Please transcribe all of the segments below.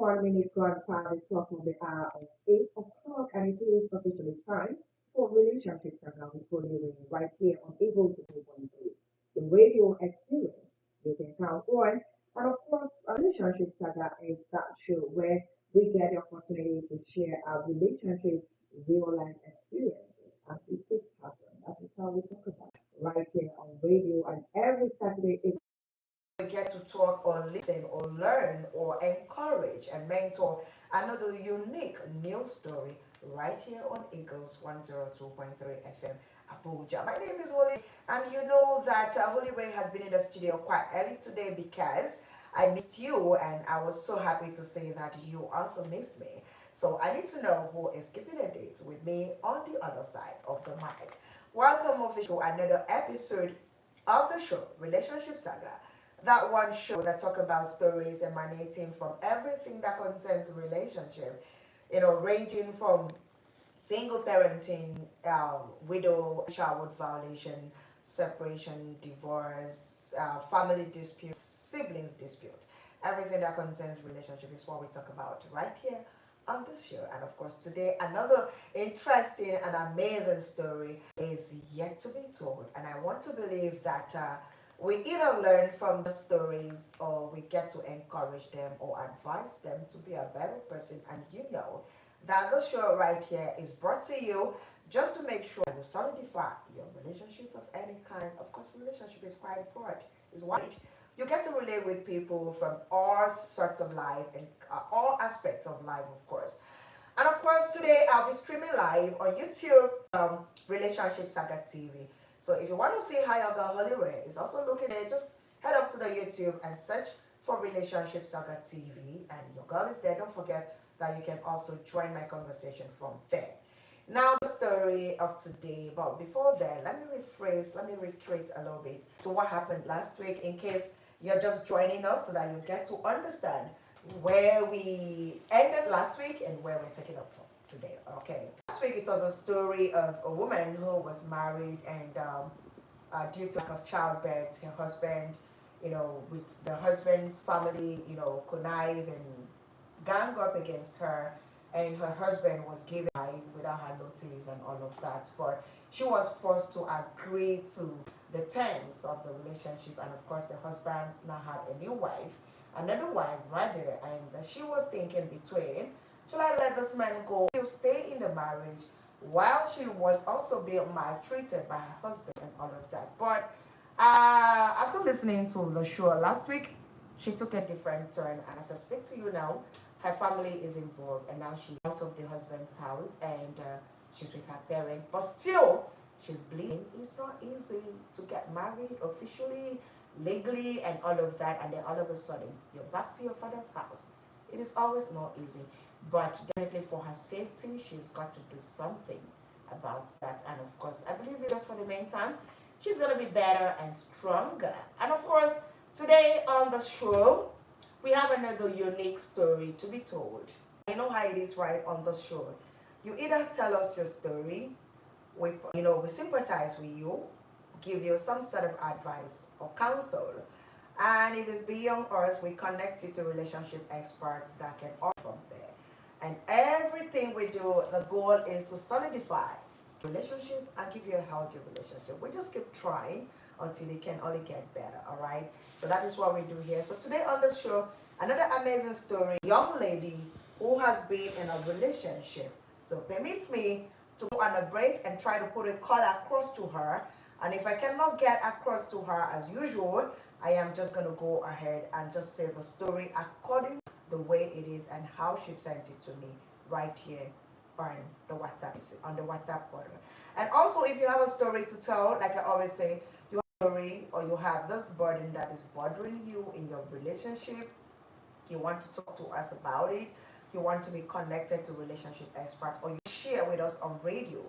4 minutes gone past the top of the hour of 8 o'clock, and it is officially time for Relationships Around with Holy right here on Able to 2.3, the radio experience you can count on. And of course, Relationship Saga is that show where we get the opportunity to share our relationship real life experiences as it happens. That is how we talk about right here on radio and every Saturday we get to talk or listen or learn or encourage and mentor another unique news story right here on Eagles 102.3 FM Abuja. My name is Holy, and you know that Holy Ray has been in the studio quite early today because I missed you, and I was so happy to say that you also missed me. So I need to know who is keeping a date with me on the other side of the mic. Welcome officially to another episode of the show, Relationship Saga. That one show that talk about stories emanating from everything that concerns relationship, ranging from single parenting, widow, child violation, separation, divorce, family dispute, siblings dispute. Everything that concerns relationship is what we talk about right here on this show. And of course, today another interesting and amazing story is yet to be told. And I want to believe that we either learn from the stories or we get to encourage them or advise them to be a better person. And you know that the show right here is brought to you just to make sure you solidify your relationship of any kind. Of course, relationship is quite broad, is wide. You get to relate with people from all sorts of life and all aspects of life, of course. And of course, today I'll be streaming live on YouTube, Relationship Saga TV. So if you want to see how your girl Holly Ray is also looking at it, just head up to the YouTube and search for Relationship Saga TV, and your girl is there. Don't forget that you can also join my conversation from there. Now the story of today, but before that, let me retreat a little bit to what happened last week in case you're just joining us so that you get to understand where we ended last week and where we're taking up from today. Okay. Last week it was a story of a woman who was married and due to lack of childbirth, her husband, with the husband's family, connive and gang up against her, and her husband was given life without her notice and all of that. But she was forced to agree to the terms of the relationship, and of course, the husband now had a new wife, another wife rather, and she was thinking between, should I let this man go, to stay in the marriage, while she was also being maltreated by her husband and all of that. But after listening to the show last week, she took a different turn, and as I speak to you now, her family is involved, and now she's out of the husband's house, and she's with her parents, but still she's bleeding. It's not easy to get married officially, legally, and all of that, and then all of a sudden you're back to your father's house. It is always not easy, but definitely for her safety, she's got to do something about that. And of course, I believe it's just for the meantime, she's gonna be better and stronger. And of course, today on the show, we have another unique story to be told. You know how it is right on the show. You either tell us your story, we sympathize with you, give you some sort of advice or counsel. And if it's beyond us, we connect you to relationship experts that can offer from there. And everything we do, the goal is to solidify relationship and give you a healthy relationship. We just keep trying until it can only get better, all right? So that is what we do here. So today on the show, another amazing story, young lady who has been in a relationship. So permit me to go on a break and try to put a call across to her. And if I cannot get across to her as usual, I am just going to go ahead and just say the story according to the way it is and how she sent it to me right here on the WhatsApp portal. And also, if you have a story to tell, like I always say, you have a story or you have this burden that is bothering you in your relationship, you want to talk to us about it, you want to be connected to relationship expert, or you share with us on radio.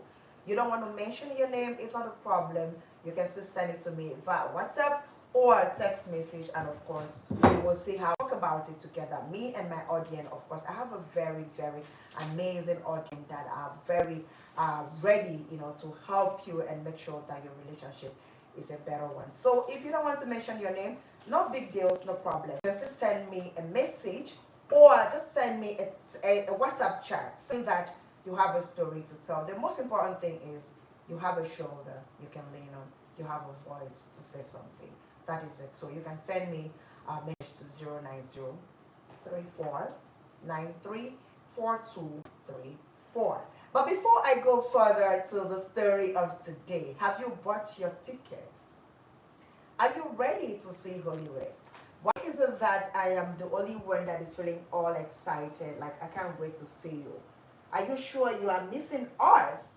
You don't want to mention your name, it's not a problem. You can still send it to me via WhatsApp or text message, and of course we will see how we talk about it together, me and my audience. Of course, I have a very amazing audience that are very ready to help you and make sure that your relationship is a better one. So if you don't want to mention your name, no big deals, no problem. Just send me a message or just send me a WhatsApp chat saying that you have a story to tell. The most important thing is you have a shoulder you can lean on, you have a voice to say something. That is it. So you can send me a message to 09034934234. But before I go further to the story of today, have you bought your tickets? Are you ready to see Holy Ray? Why is it that I am the only one that is feeling all excited? Like, I can't wait to see you. Are you sure you are missing us?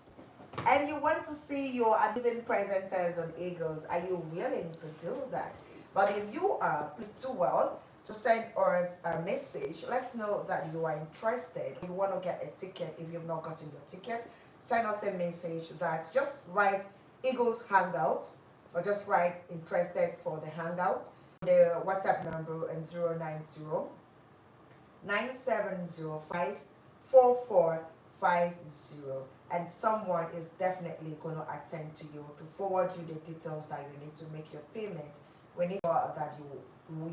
And you want to see your amazing presenters on Eagles? Are you willing to do that? But if you are, please do well to send us a message. Let's know that you are interested. You want to get a ticket. If you've not gotten your ticket, send us a message that just write Eagles Hangout or just write interested for the hangout. The WhatsApp number and 090-9705-4450, and someone is definitely going to attend to you to forward you the details that you need to make your payment. We need that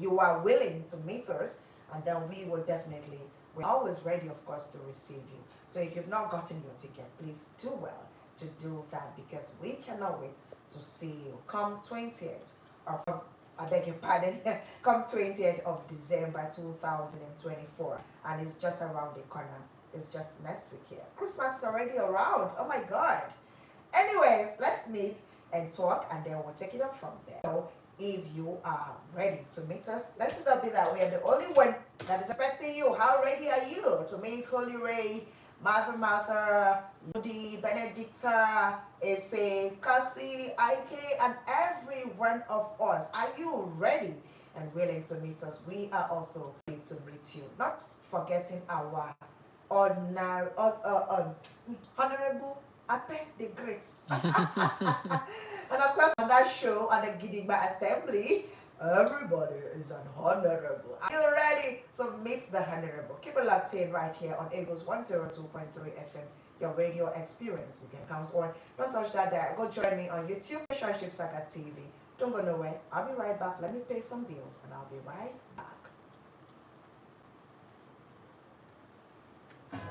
you are willing to meet us, and then we will definitely, we're always ready, of course, to receive you. So if you've not gotten your ticket, please do well to do that, because we cannot wait to see you come 20th or I beg your pardon, come 20th of December 2024. And it's just around the corner. It's just next week here. Christmas is already around. Oh my God. Anyways, let's meet and talk, and then we'll take it up from there. So if you are ready to meet us, let it not be that we are the only one that is expecting you. How ready are you to meet Holy Ray, Martha, Ludi, Benedicta, Efe, Cassie, Ike, and every one of us? Are you ready and willing to meet us? We are also ready to meet you. Not forgetting our honor, honorable Ape the Great. And of course, on that show, on the Gidigba Assembly, everybody is an honorable. Are you ready to meet the honorable? Keep it locked in right here on Eagles 102.3 FM, your radio experience. You can count on. Don't touch that there. Go join me on YouTube, RelationshipsagaTV. Don't go nowhere. I'll be right back. Let me pay some bills, and I'll be right back.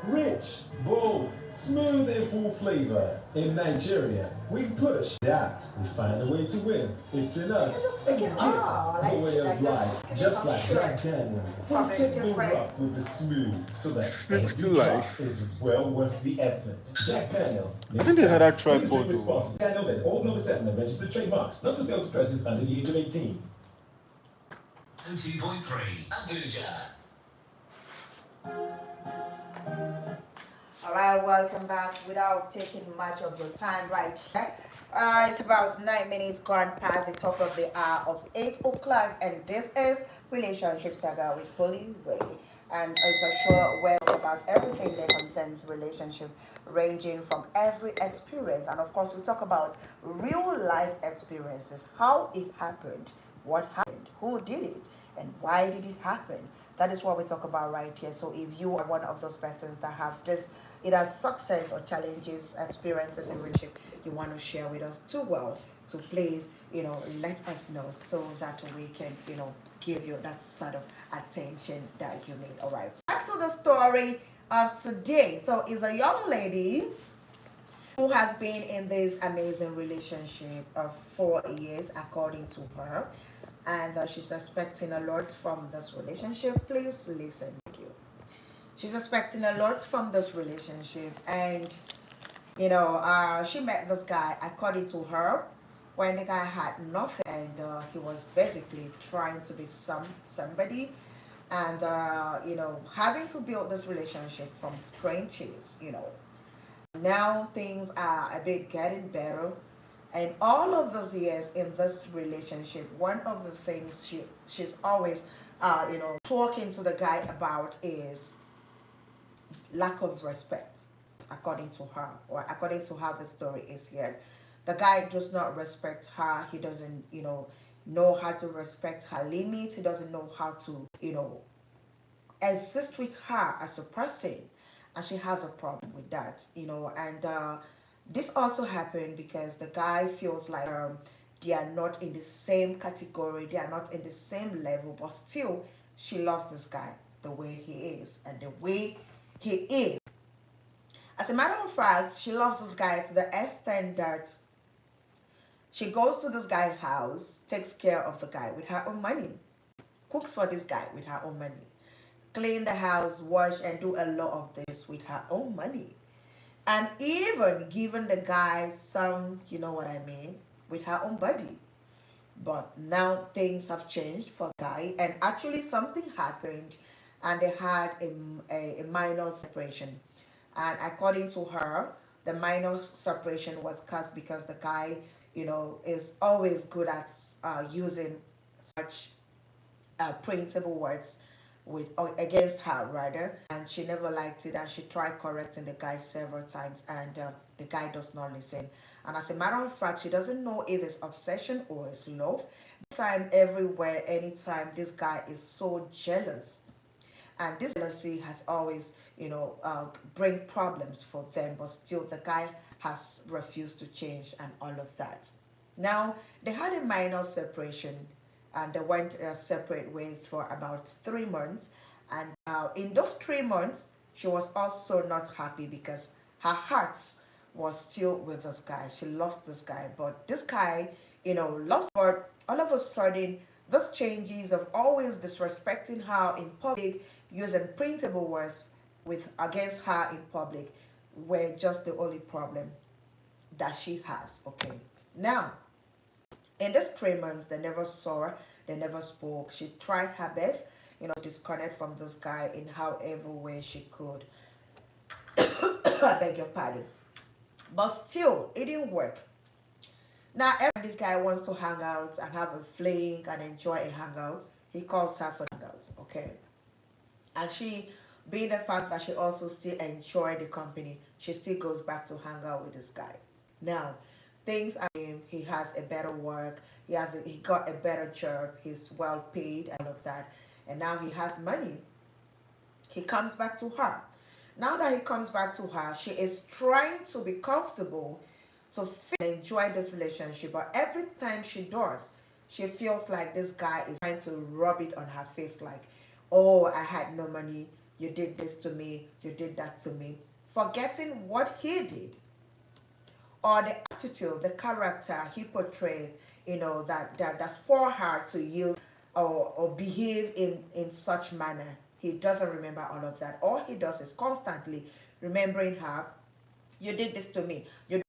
Rich, bold, smooth and full flavor. In Nigeria, we push that. We find a way to win. It's in us. And give us a way of life. Just like Jack Daniel. We take the rough with the smooth so that every drop is well worth the effort. Jack Daniels. I think there's another tripod. Daniels at Old Number 7 and registered trademarks. Not for sale to persons under the age of 18. 2.3 Abuja. All right, welcome back. Without taking much of your time right here, it's about 9 minutes gone past the top of the hour of 8 o'clock, and this is Relationship Saga with Holy Ray. And it's a show where we talk about everything that concerns relationship, ranging from every experience. And of course, we talk about real life experiences, how it happened, what happened, who did it, and why did it happen. That is what we talk about right here. So if you are one of those persons that have this either success or challenges, experiences in relationship you want to share with us too, well, to please, let us know so that we can, give you that sort of attention that you need. All right. Back to the story of today. So it's a young lady who has been in this amazing relationship of 4 years, according to her, and she's expecting a lot from this relationship. Please listen. Thank you. She's expecting a lot from this relationship, and she met this guy, according to her, when the guy had nothing, and he was basically trying to be somebody, and having to build this relationship from trenches. Now things are a bit getting better, and all of those years in this relationship, one of the things she's always talking to the guy about is lack of respect, according to her, or according to how the story is here. The guy does not respect her. He doesn't know how to respect her limits. He doesn't know how to exist with her as a person, and she has a problem with that. And this also happened because the guy feels like they are not in the same category, they are not in the same level, but still she loves this guy. the way he is and the way he is. As a matter of fact, she loves this guy to the extent that she goes to this guy's house, takes care of the guy with her own money, cooks for this guy with her own money, clean the house, wash, and do a lot of this with her own money. And even giving the guy some, you know what I mean, with her own body. But now things have changed for the guy, and actually something happened, and they had a minor separation. And according to her, the minor separation was caused because the guy, is always good at using such printable words with against her rather, and she never liked it, and she tried correcting the guy several times, and the guy does not listen. And as a matter of fact, she doesn't know if it's obsession or it's love. Time, everywhere, anytime, this guy is so jealous, and this jealousy has always bring problems for them, but still the guy has refused to change and all of that. Now they had a minor separation, and they went separate ways for about 3 months. And in those 3 months, she was also not happy because her heart was still with this guy. She loves this guy, but this guy, loves her. All of a sudden, those changes of always disrespecting her in public, using printable words with against her in public, were just the only problem that she has. Okay, now in these 3 months, they never saw her, they never spoke. She tried her best, disconnect from this guy in however way she could. I beg your pardon. But still, it didn't work. Now, every this guy wants to hang out and have a fling and enjoy a hangout, he calls her for hangouts, okay? And she, being the fact that she also still enjoy the company, she still goes back to hang out with this guy. Now, things are he has a better work, he got a better job, he's well paid, and all of that, and now he has money. He comes back to her. Now that he comes back to her, she is trying to be comfortable to enjoy this relationship, but every time she does, she feels like this guy is trying to rub it on her face, like, oh, I had no money, you did this to me, you did that to me, forgetting what he did, or the attitude, the character he portrayed, that's for her to use or behave in such manner. He doesn't remember all of that. All he does is constantly remembering her. You did this to me. You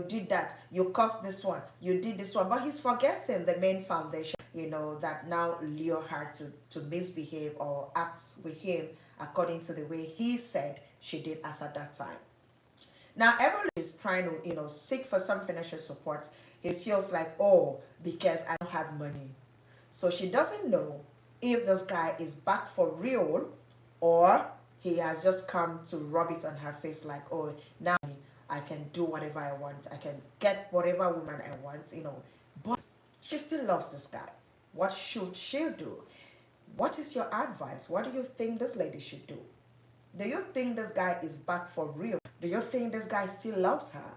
did that. You caused this one. You did this one. But he's forgetting the main foundation, that now lure her to misbehave or act with him according to the way he said she did as at that time. Now, Emily is trying to, seek for some financial support. He feels like, oh, because I don't have money. So she doesn't know if this guy is back for real, or he has just come to rub it on her face like, oh, now I can do whatever I want. I can get whatever woman I want, But she still loves this guy. What should she do? What is your advice? What do you think this lady should do? Do you think this guy is back for real? Do you think this guy still loves her?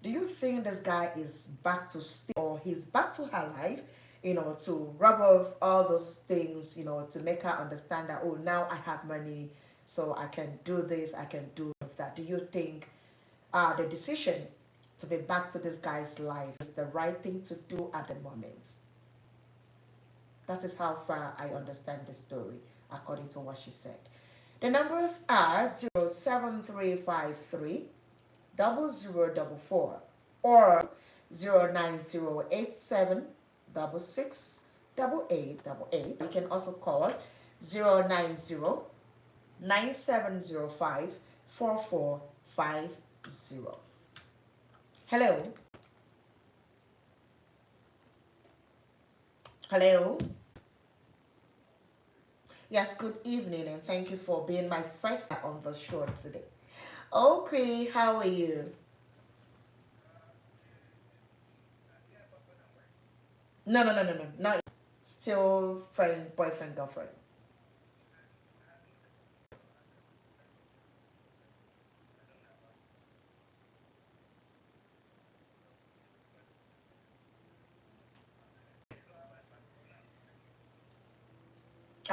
Do you think this guy is back to stay, or he's back to her life, to rub off all those things, to make her understand that, oh, now I have money, so I can do this, I can do that. Do you think the decision to be back to this guy's life is the right thing to do at the moment? That is how far I understand the story, according to what she said. The numbers are 07353 0044 or 09087 668888. You can also call 090 9705 4450. Hello. Hello. Yes, good evening, and thank you for being my first on the show today. Okay, how are you? No, no, no, no, no, not still friend, boyfriend, girlfriend.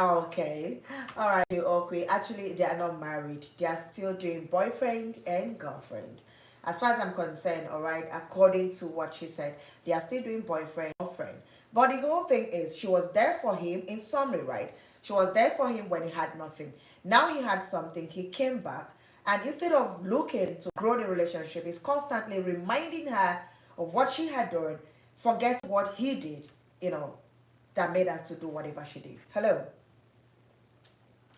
Okay. All right, you okay. Actually, they are not married. They are still doing boyfriend and girlfriend. As far as I'm concerned, all right, according to what she said, they are still doing boyfriend, girlfriend. But the whole thing is, she was there for him in summary, right? She was there for him when he had nothing. Now he had something. He came back, and instead of looking to grow the relationship, he's constantly reminding her of what she had done, forget what he did, you know, that made her to do whatever she did. Hello.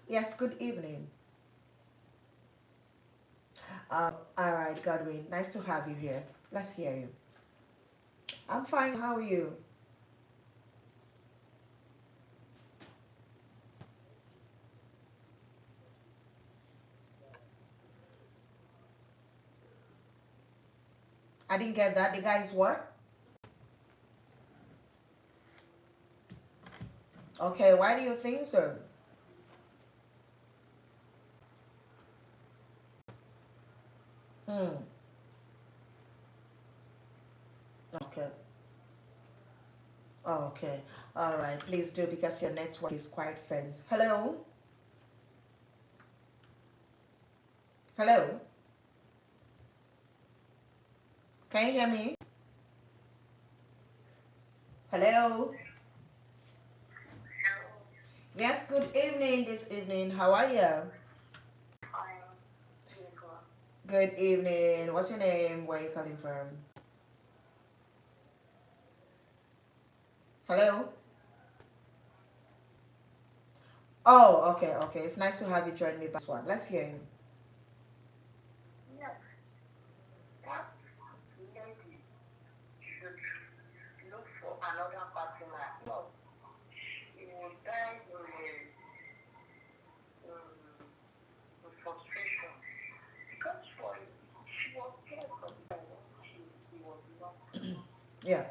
Yes, good evening. All right, Godwin, nice to have you here. Let's hear you. I'm fine. How are you? I didn't get that. The guy's what? Okay, why do you think so? Hmm. Okay. Oh, okay. All right. Please do because your network is quite faint. Hello? Hello? Can you hear me? Hello? Yes, good evening this evening. How are you? Good evening. What's your name? Where are you calling from? Hello? Oh, okay, okay. It's nice to have you join me back this one. Let's hear you. Yeah.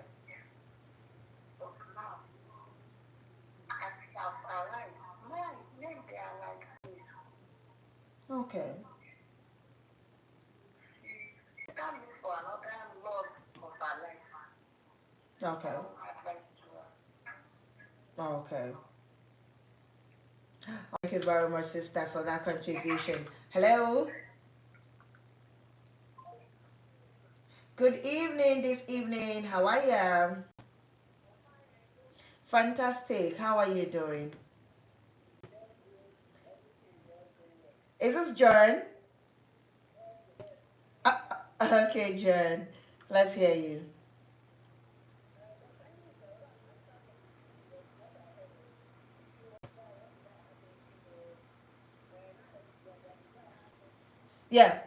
Okay. Okay. Okay. Thank you very much, sister, for that contribution. Hello. Good evening this evening. How are you? Fantastic. How are you doing? Is this John? Okay, John. Let's hear you. Yeah.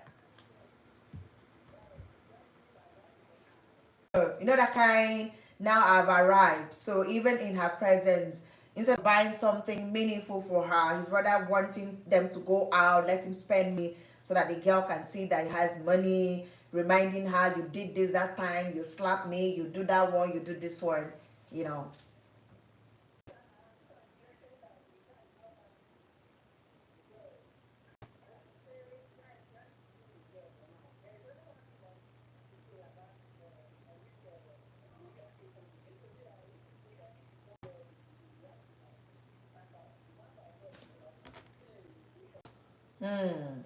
You know that kind now I've arrived. So even in her presence, instead of buying something meaningful for her, he's rather wanting them to go out, let him spend money so that the girl can see that he has money, reminding her you did this that time, you slapped me, you do that one, you do this one, you know. Hmm.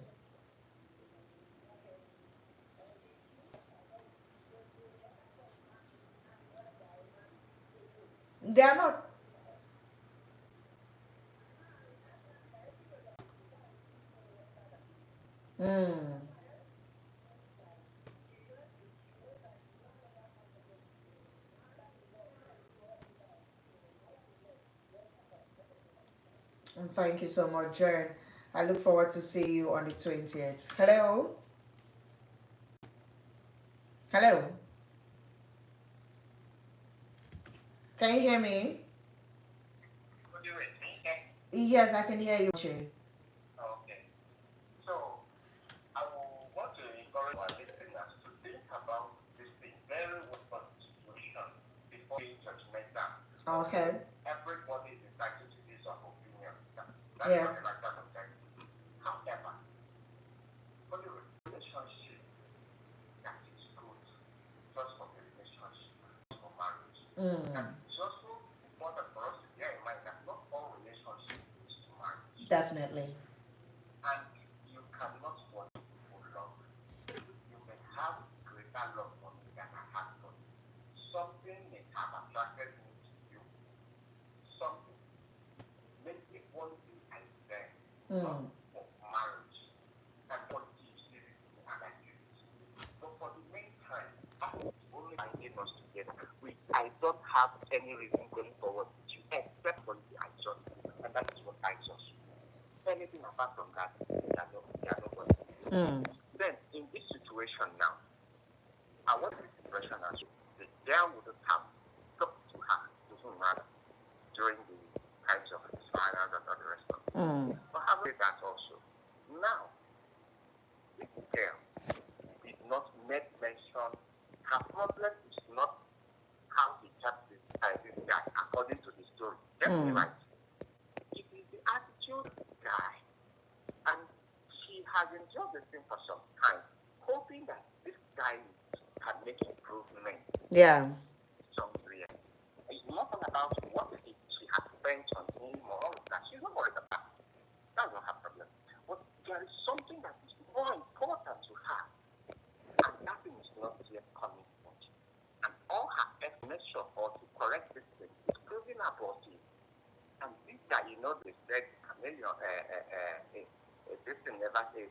They are not. Hmm. And thank you so much, John. I look forward to see you on the 20th. Hello? Hello? Can you hear me? Yes, I can hear you. Okay. Yeah. Mm. Definitely. And you cannot want for love. You may have greater love for me than I have for you. Something may have attracted me to you. Something. Maybe one day I said, not for marriage. And what you say it to me and I give it to you. But for the meantime, that is only binding us together. I don't have any reason going forward with you except for the I just do. And that is what I just do. Anything apart from that, they are nobody. Then in this situation now, I want this situation as the girl wouldn't have talked to her, doesn't matter, during the times of silence and all the rest of it. But having that also, now, this girl did not make mention, her problem is not how he kept this guy, according to the story. Get me right. It is the attitude of the guy. And she has enjoyed the thing for some time, hoping that this guy can make improvement. Yeah. Somewhere. It's not all about what she has spent on him or all of that. She's not worried about it. That's not her problem. But there is something that is more important to her. And that thing is not yet coming out. And all her efforts or to correct this thing is proving abortive. And this guy, they said chameleon, this thing never a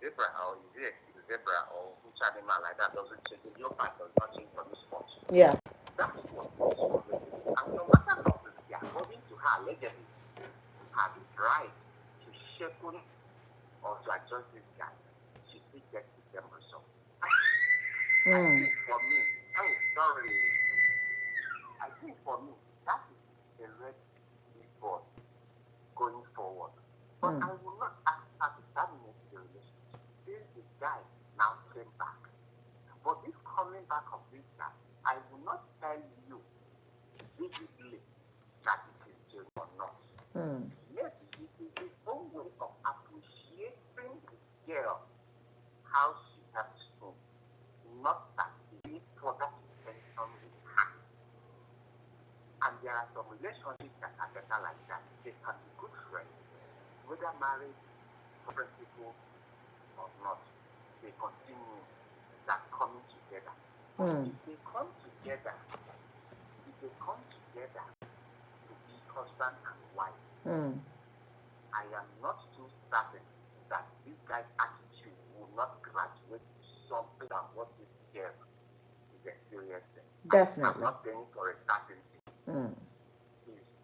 zebra or is it a zebra or which animal like that doesn't change. The leopard does not change from the spot. Yeah. That's what is already. And no matter how they are according to her allegedly, her drive to shape or to adjust this guy, she still gets the same result. I think for me, I think for me, that is a red board going forward. But I will not ask her to terminate the relationship. This guy now came back. But this coming back of this guy, I will not tell you vividly that it is genuine or not. Yes, it is his own way of appreciating the girl, how she helps him, not that he needs further intention with her. And there are some relationships that are better like that. They can be good friends, whether married, principal, or not. They continue that coming together. If they come together to be husband and wife, I am not too certain that this guy's attitude will not graduate to something than what this girl is experiencing. Definitely. I'm not saying for a certain thing.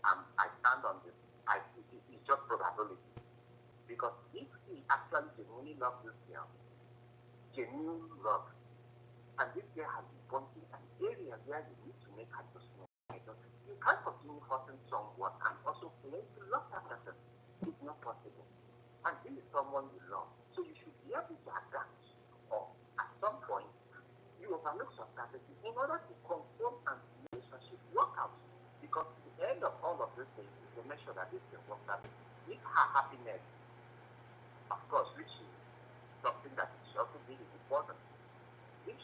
I stand on this. It's just probability. Because if he actually genuinely loves this girl, genuine love, and this girl has been pointing an area where you need to make adjustment. You can't continue hurting someone and also claim to love that person. It's not possible. And this is someone you love. So you should be able to adapt. Or at some point, you overlook some strategies in order to control and relationship work out. Because the end of all of this thing is to make sure that this thing works out. If her happiness, of course, which is something that she also thinks is important, if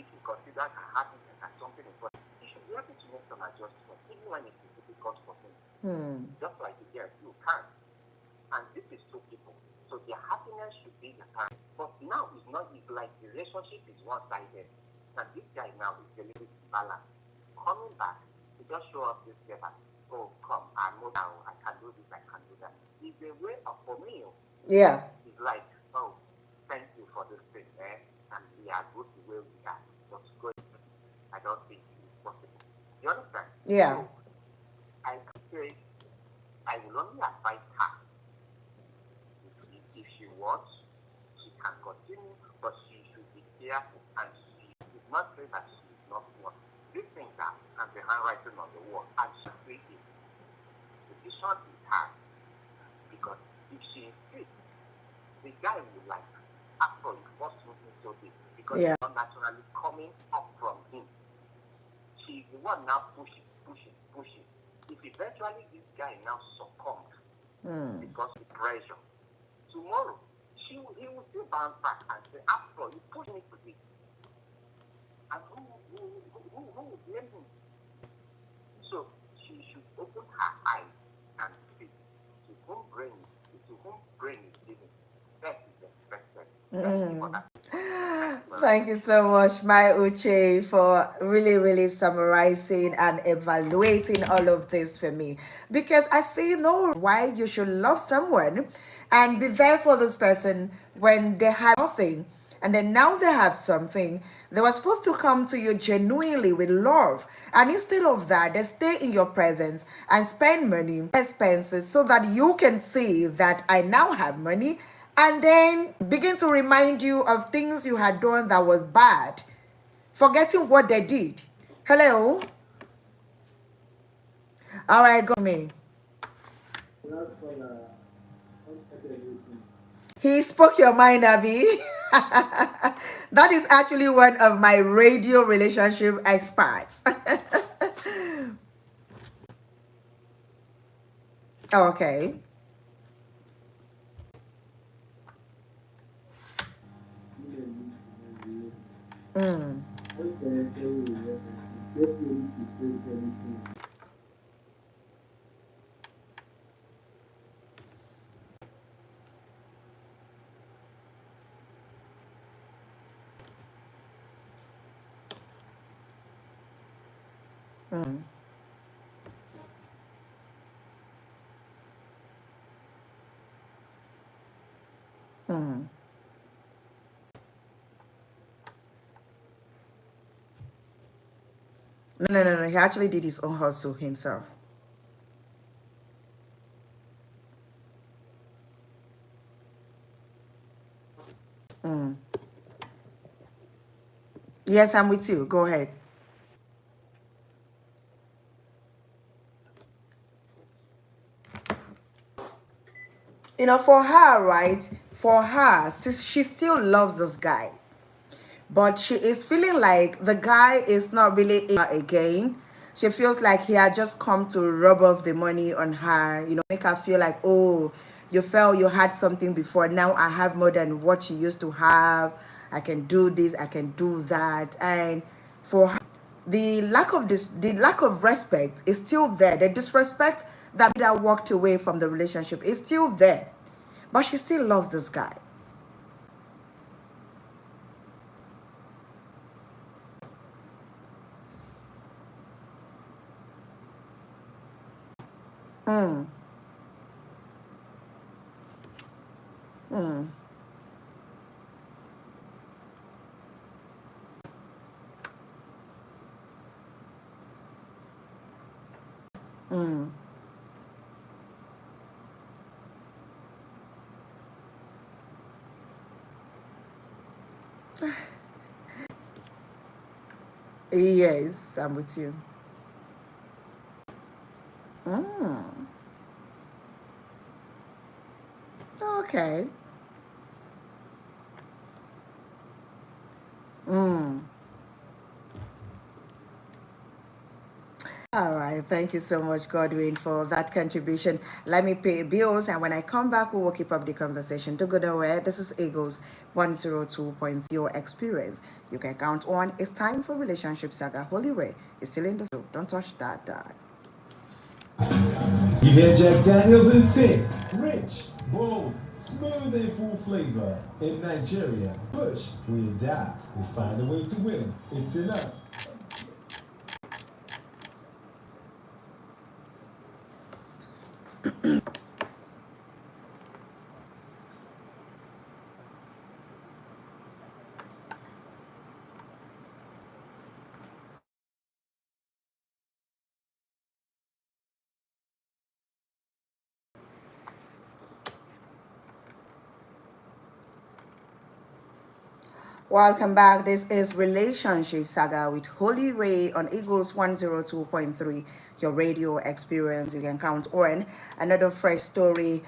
he considers her happiness as something important, he should be able to make some adjustments, even when it is difficult for him. Just like the girl, you can. And this is two people. So their happiness should be the time. But now it's not, it's like the relationship is one-sided. And this guy now is a little balanced. Coming back, to just show up this girl and, oh, come, I know now, I can do this, I can do that. It's a way of, for me, Yeah. it's like, oh, thank you for this thing, and we are good the way we are. But going, I don't think it's possible. You understand? Yeah. So, I can say, I will only advise her. If she wants, she can continue, but she should be careful, and she should not say that she is not one. These things are, and the handwriting on the wall, and she says it. The decision is hard, because if she insists, the guy will like, after he forced him into this, because it's not naturally coming up from him. She's the one now pushing. If eventually this guy now succumbs because of the pressure, tomorrow he will still bounce back and say, after you push me to this, and who will blame him? So she should open her eyes and see to whom brain it Thank you so much, my Uche, for really, really summarizing and evaluating all of this for me. Because I see no why you should love someone and be there for this person when they have nothing. And then now they have something. They were supposed to come to you genuinely with love. And instead of that, they stay in your presence and spend money, expenses, so that you can see that I now have money, and then begin to remind you of things you had done that was bad, forgetting what they did. Hello? All right, go me. He spoke your mind, Abby. That is actually one of my radio relationship experts. Okay. Mm. Mm. Mm. No. He actually did his own hustle himself. Mm. Yes, I'm with you. Go ahead. For her, right? For her, she still loves this guy. But she is feeling like the guy is not really in her again. She feels like he had just come to rub off the money on her, make her feel like, oh, you felt you had something before. Now I have more than what she used to have. I can do this, I can do that. And for her, the lack of respect is still there. The disrespect that made her walked away from the relationship is still there. But she still loves this guy. Mm, mm, mm. Yes, I'm with you. Mm, okay. Mm. All right. Thank you so much, Godwin, for that contribution. Let me pay bills, and when I come back, we will keep up the conversation. To go nowhere, this is Eagles 102.0, your experience. You can count on. It's time for Relationship Saga. Holy Ray is still in the show. Don't touch that dial. You hear Jack Daniels and thick, rich, bold, smooth and full flavor. In Nigeria, push, we adapt, we find a way to win. It's enough. Welcome back. This is Relationship Saga with Holy Ray on Eagles 102.3, your radio experience. You can count on another fresh story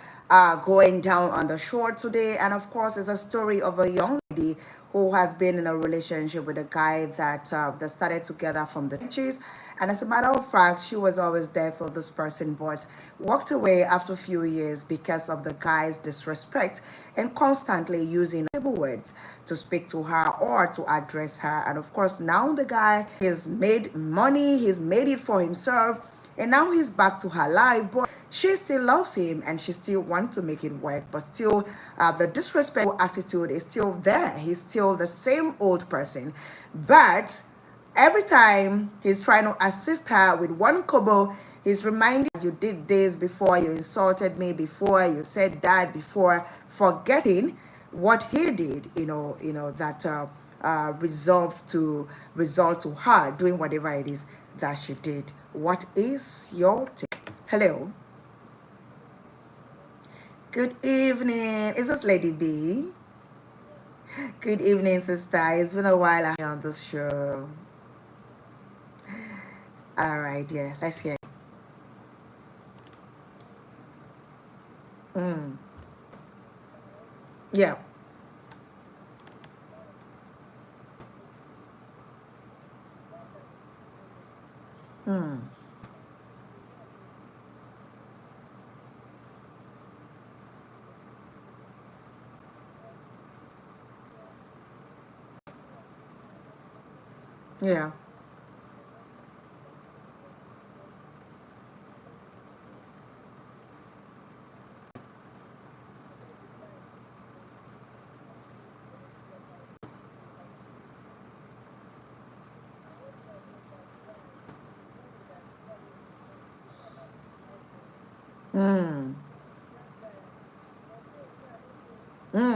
going down on the shore today. And of course, it's a story of a young lady who has been in a relationship with a guy that started together from the beaches. And as a matter of fact, she was always there for this person, but walked away after a few years because of the guy's disrespect and constantly using words to speak to her or to address her. And of course, now the guy has made money, he's made it for himself, And now he's back to her life, but she still loves him and she still wants to make it work. But still, the disrespectful attitude is still there. He's still the same old person. But every time he's trying to assist her with one kobo, he's reminding her, you did this before, you insulted me before, you said that before, forgetting what he did, that result to her doing whatever it is that she did. What is your take? Hello. Good evening. Is this Lady B? Good evening, sister. It's been a while I'm on this show. All right, yeah, let's hear it. Yeah. Yeah.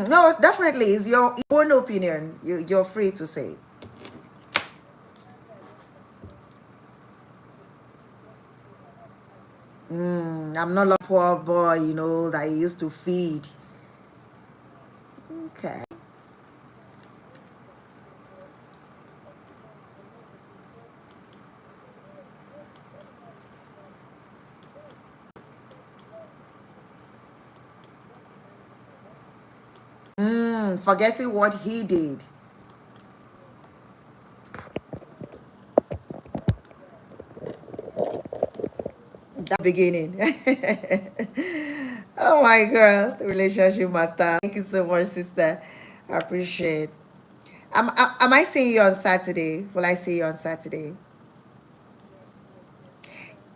No, definitely. It's your own opinion. You're free to say. I'm not a poor boy, that he used to feed. Okay. Forgetting what he did. That beginning. Oh my God, the relationship matter. Thank you so much, sister. I appreciate. Am I seeing you on Saturday? Will I see you on Saturday?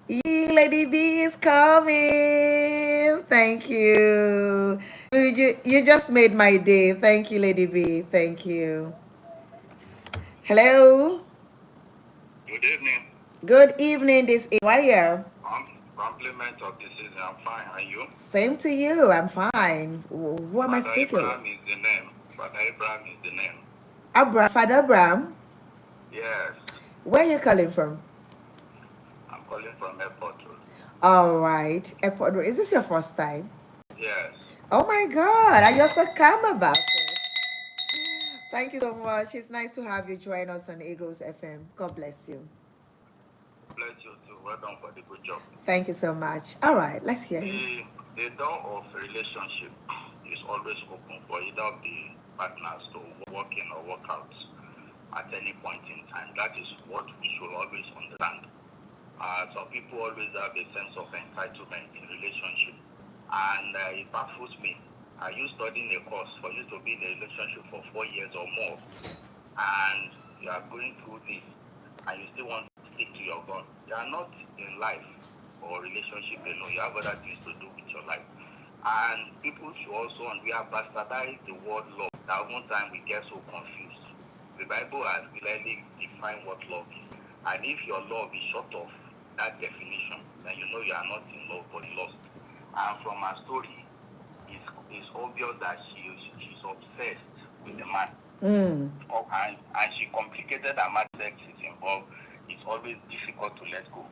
Yee, Lady B is coming. Thank you. You just made my day. Thank you, Lady B. Thank you. Hello. Good evening. Good evening. This is Wire. Compliment of the season. I'm fine. And you? Same to you. I'm fine. Who am I Father speaking with? Abraham is the name. Father Abraham is the name. Father Abraham. Yes. Where are you calling from? I'm calling from Airport Road. All right. Airport. Is this your first time? Yes. Oh my God. I just so calm about it. Thank you so much. It's nice to have you join us on Eagles FM. God bless you. Bless you too. Well done for the good job. Thank you so much. All right. Let's hear you. The door of relationship is always open for either of the partners to work in or work out at any point in time. That is what we should always understand. Some people always have a sense of entitlement in relationship, and it baffles me. Are you studying a course for you to be in a relationship for 4 years or more, and you are going through this, and you still want to stick to your gun? You are not in life or relationship alone. You have other things to do with your life. And people should also, and we have bastardized the word love. That one time we get so confused. The Bible has clearly defined what love is. And if your love is short of that definition, then you know you are not in love but lost. And from her story, it's obvious that she's obsessed with the man. And she complicated her marriage, sex is involved. It's always difficult to let go.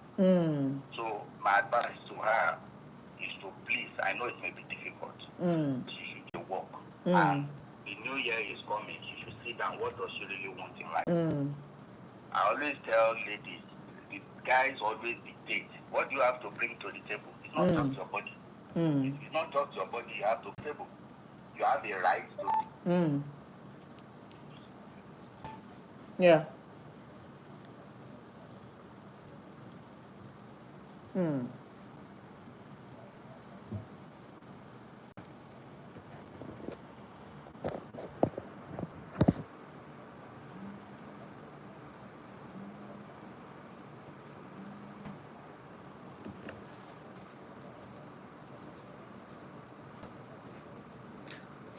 So my advice to her is to please, I know it may be difficult, she should work. And the new year is coming, she should sit down. What does she really want in life? I always tell ladies, the guys always dictate. What do you have to bring to the table? It's not just your body. It's not just your body you have to table. You have a right to. Yeah.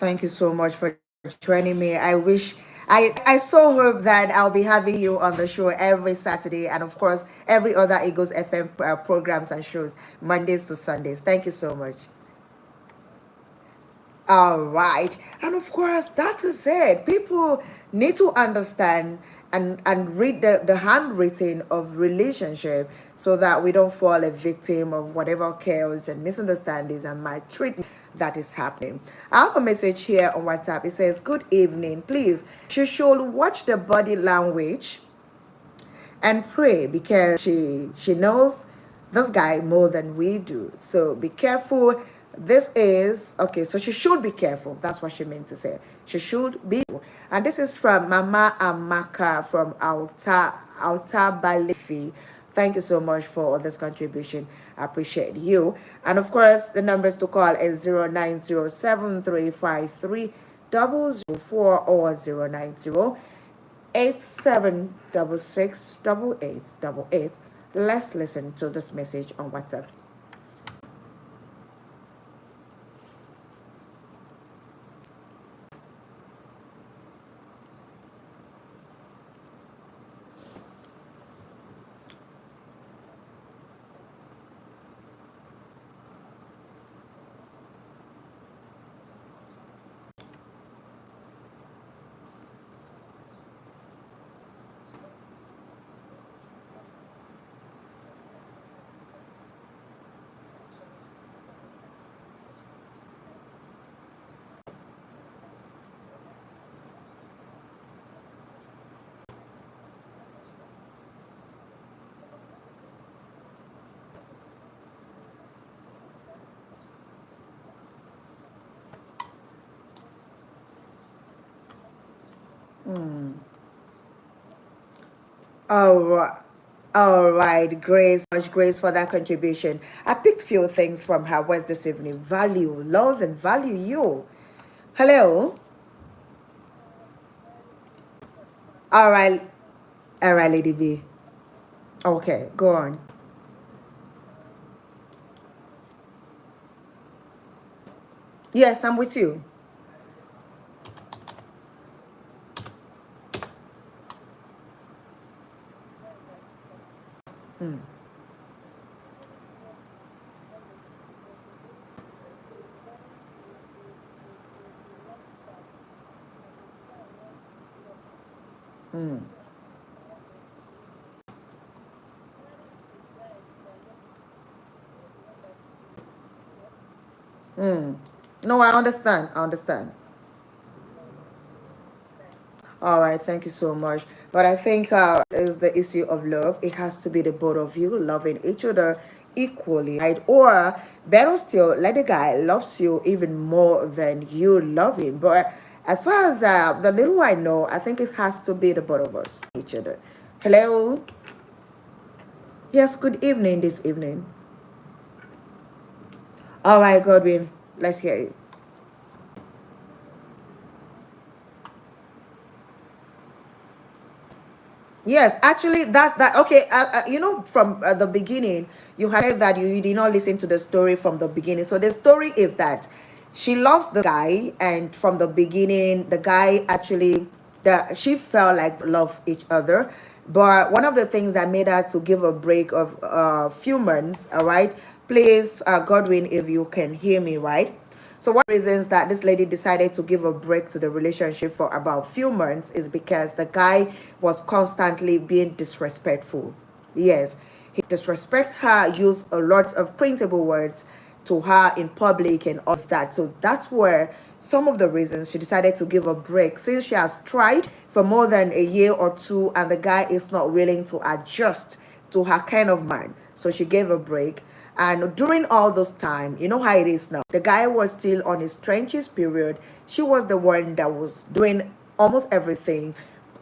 Thank you so much for joining me. I so hope that I'll be having you on the show every Saturday, and of course every other Eagles FM programs and shows Mondays to Sundays. Thank you so much. All right. And of course, that is it. People need to understand and read the handwritten of relationship so that we don't fall a victim of whatever chaos and misunderstandings and maltreatment that is happening. I have a message here on WhatsApp. It says, "Good evening. Please, she should watch the body language and pray because she knows this guy more than we do. So be careful. This is okay. So she should be careful. That's what she meant to say. She should be. And this is from Mama Amaka from Alta Balifi. Thank you so much for this contribution. I appreciate you. And of course, the numbers to call is 09073530004 or 09087668888. Let's listen to this message on WhatsApp. All right, Grace, much Grace for that contribution. I picked few things from her words this evening. Value, love, and value you. Hello. All right, Lady B. Okay, go on. Yes, I'm with you. Mm, mm, mm. No, I understand. I understand. All right, thank you so much. But I think is the issue of love. It has to be the both of you loving each other equally, right? Or better still, let the guy loves you even more than you love him. But as far as the little I know, I think it has to be the both of us each other. Hello. Yes. Good evening. This evening. All right, Godwin. Let's hear you. Yes, actually, that okay. From the beginning, you had said that you did not listen to the story from the beginning. So the story is that she loves the guy, and from the beginning, the guy actually that she felt like love each other. But one of the things that made her to give a break of a few months, all right, please, Godwin, if you can hear me, right? So one of the reasons that this lady decided to give a break to the relationship for about few months is because the guy was constantly being disrespectful. Yes, he disrespect her, used a lot of printable words to her in public and all of that. So that's where some of the reasons she decided to give a break, since she has tried for more than a year or two and the guy is not willing to adjust to her kind of man. So she gave a break. And during all this time, you know how it is now. The guy was still on his trenches period. She was the one that was doing almost everything,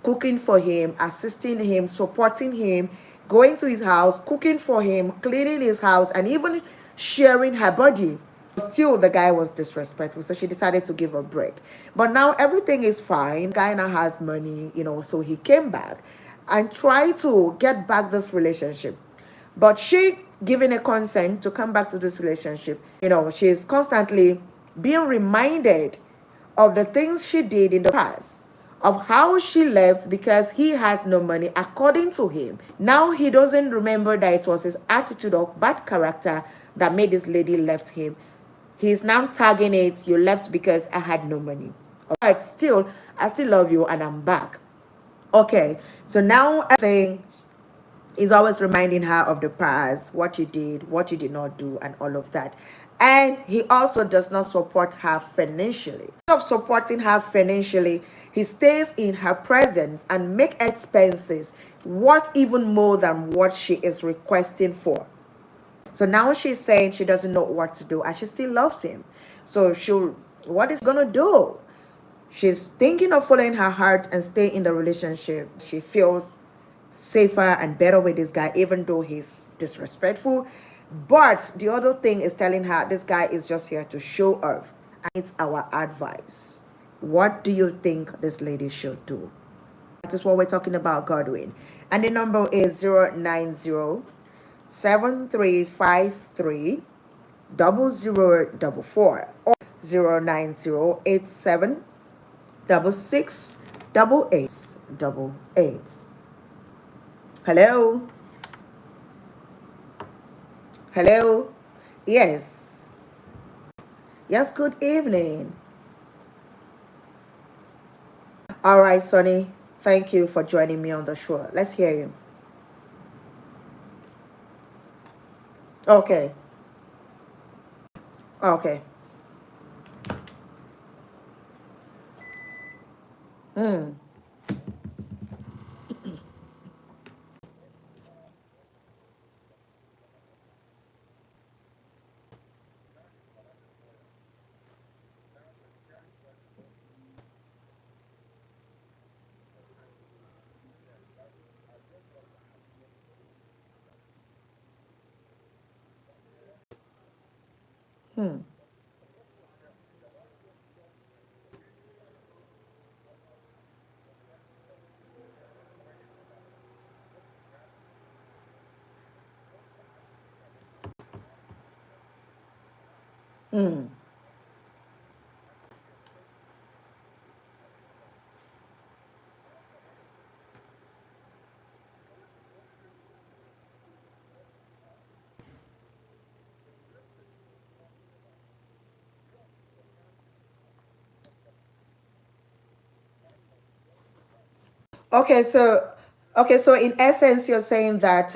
cooking for him, assisting him, supporting him, going to his house, cooking for him, cleaning his house, and even sharing her body. Still, the guy was disrespectful, so she decided to give a break. But now everything is fine. Guy now has money, so he came back and tried to get back this relationship. But she giving a consent to come back to this relationship, she's constantly being reminded of the things she did in the past, of how she left because he has no money, according to him. Now he doesn't remember that it was his attitude or bad character that made this lady left him. He's now tagging it, you left because I had no money. But still, I still love you and I'm back. Okay, so now I think he's always reminding her of the past, what you did, what you did not do, and all of that. And he also does not support her financially. Instead of supporting her financially, he stays in her presence and make expenses worth even more than what she is requesting for. So now she's saying she doesn't know what to do and she still loves him. So what is gonna do? She's thinking of following her heart and stay in the relationship. She feels safer and better with this guy, even though he's disrespectful. But the other thing is telling her this guy is just here to show off. And it's our advice. What do you think this lady should do? That is what we're talking about, Godwin. And the number is 090-7353 0044 or 090-87 668888. Hello? Hello? Yes. Yes, good evening. All right, Sonny. Thank you for joining me on the show. Let's hear you. Okay. Okay. Hmm. Hmm. Hmm. Okay, so in essence, you're saying that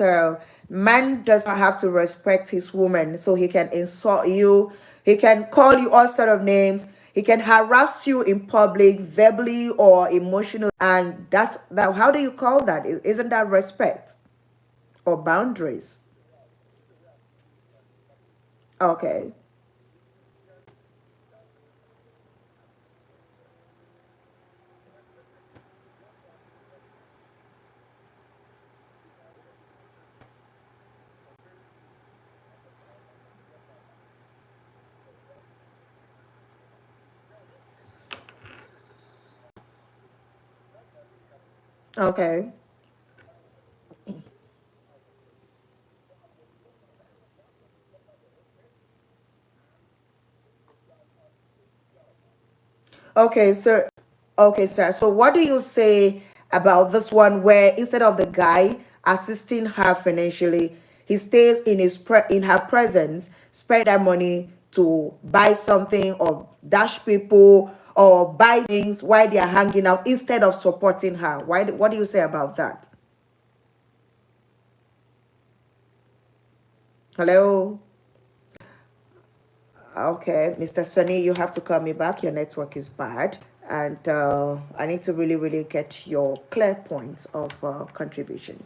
man does not have to respect his woman, so he can insult you, he can call you all sort of names, he can harass you in public, verbally or emotional, and that how do you call that? Isn't that respect or boundaries? Okay, okay. Okay, sir. Okay, sir. So what do you say about this one where instead of the guy assisting her financially, he stays in in her presence, spend that money to buy something or dash people or buy things while they are hanging out instead of supporting her? What do you say about that? Hello? Okay, Mr. Sunny, you have to call me back. Your network is bad. And I need to really, really get your clear points of contribution.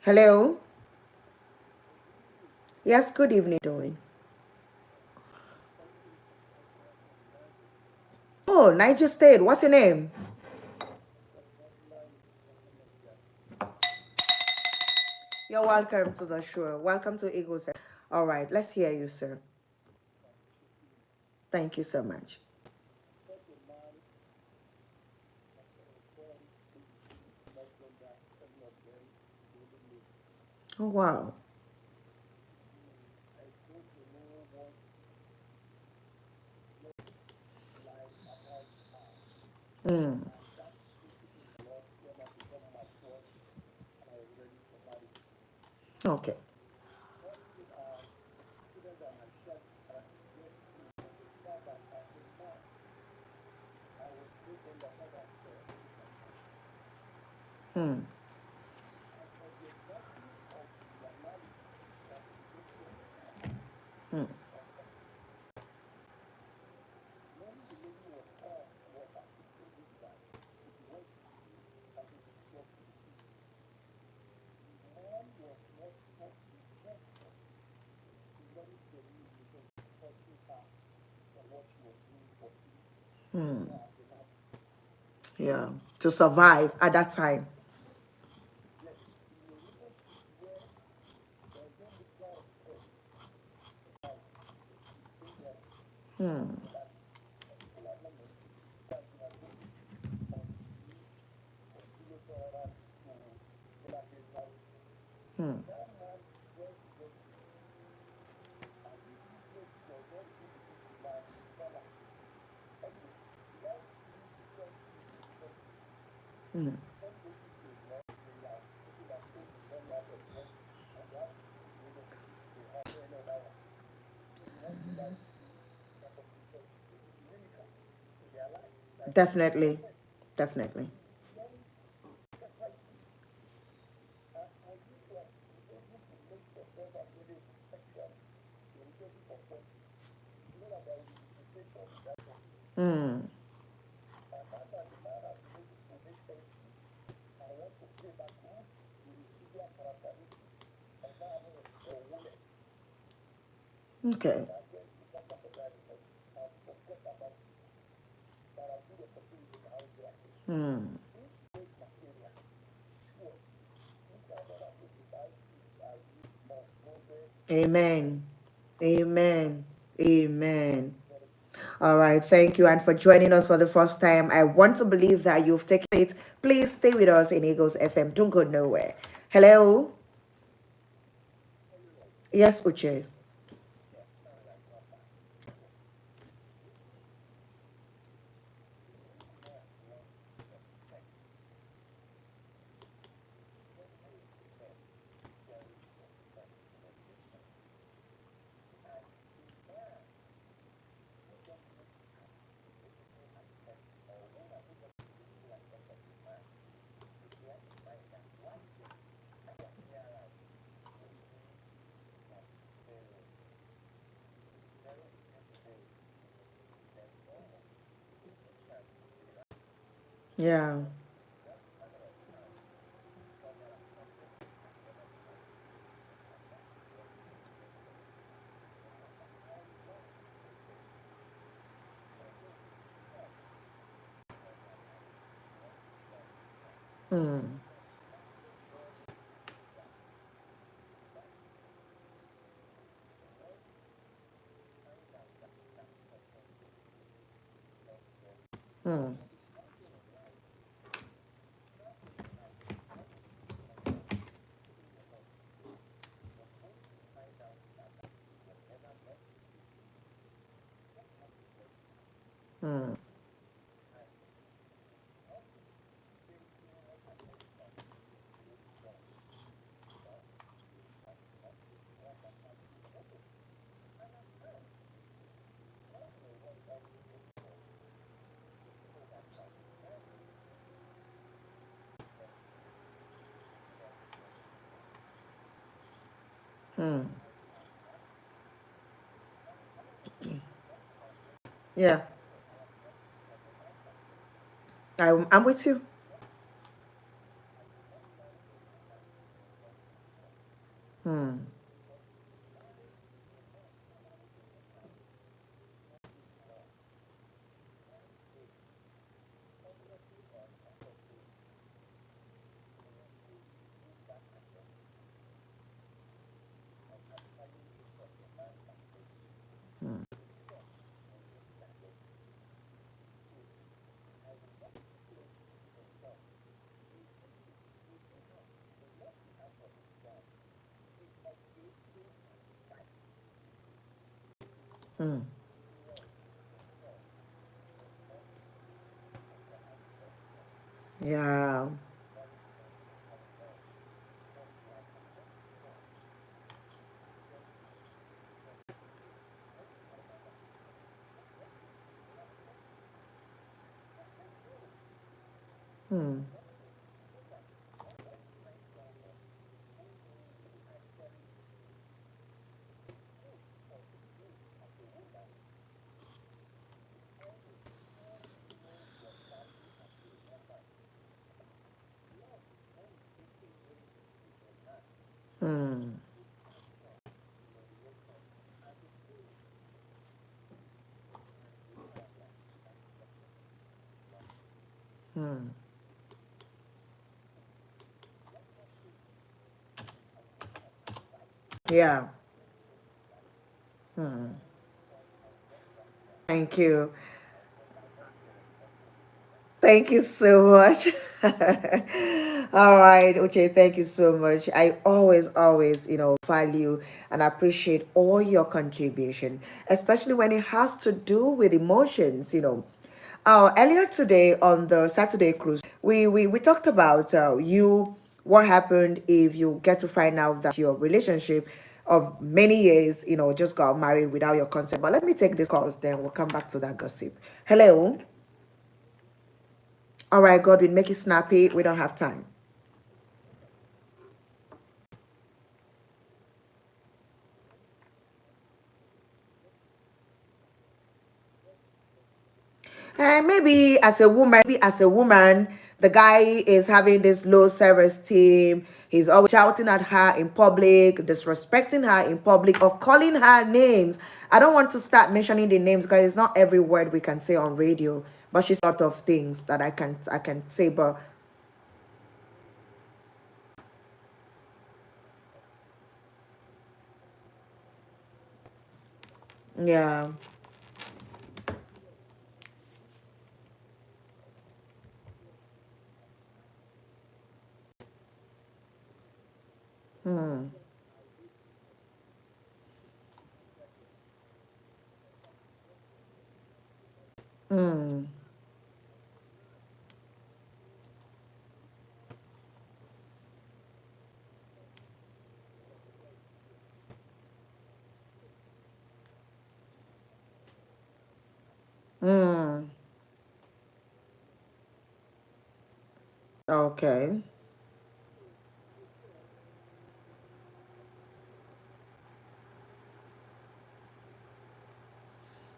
Hello? Yes, good evening. Doing? Oh, Niger State. What's your name? You're welcome to the show. Welcome to Eagles. All right, let's hear you, sir. Thank you so much. Oh, wow. Mm. Okay. Mm. Mm. Mm. Yeah. To survive at that time. Mm. Mm. Mm. Definitely. Definitely. Mm. Okay. Mm. Amen. Amen. Amen. All right. Thank you. And for joining us for the first time, I want to believe that you've taken it. Please stay with us in Eagles FM. Don't go nowhere. Hello. Yes, Uche. Yeah. Mm. Mm. Mm. Mm. Yeah. I'm with you. Mm. Mm. Yeah. Hmm. Hmm. Hmm. Yeah. Hmm. Thank you. Thank you so much. All right, Uche, thank you so much. I always, value and appreciate all your contribution, especially when it has to do with emotions. Earlier today on the Saturday cruise, we talked about what happened if you get to find out that your relationship of many years, just got married without your consent. But let me take this calls, then we'll come back to that gossip. Hello. All right, Godwin, make it snappy. We don't have time. And maybe as a woman, the guy is having this low self-esteem. He's always shouting at her in public, disrespecting her in public, or calling her names. I don't want to start mentioning the names because it's not every word we can say on radio. But she's a lot of things that I can say. But yeah. Hmm. Hmm. Hmm. Okay.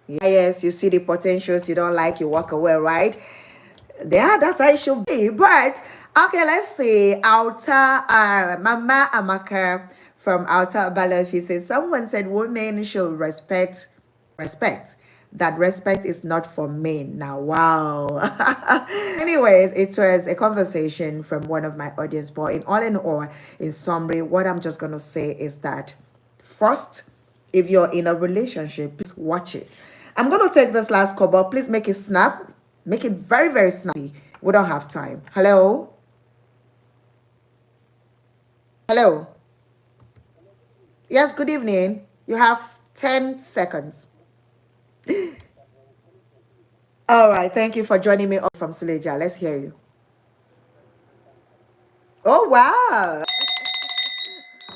Yeah, yes, you see the potentials you don't like, you walk away, right? Yeah, that's how it should be. But okay, let's see. Outer Mama Amaka from Outer Balafi says someone said women should respect. That respect is not for men. Now, wow. Anyways, it was a conversation from one of my audience, but in all, in summary, what I'm just gonna say is that first, if you're in a relationship, please watch it. I'm going to take this last call, but please make it snap. Make it very, very snappy. We don't have time. Hello? Hello? Yes, good evening. You have 10 seconds. All right. Thank you for joining me from Silesia. Let's hear you. Oh, wow.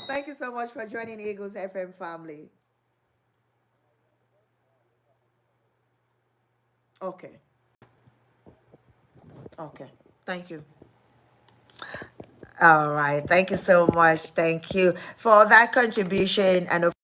Thank you so much for joining Eagles FM family. Okay. Okay. Thank you. All right. Thank you so much. Thank you for that contribution. And of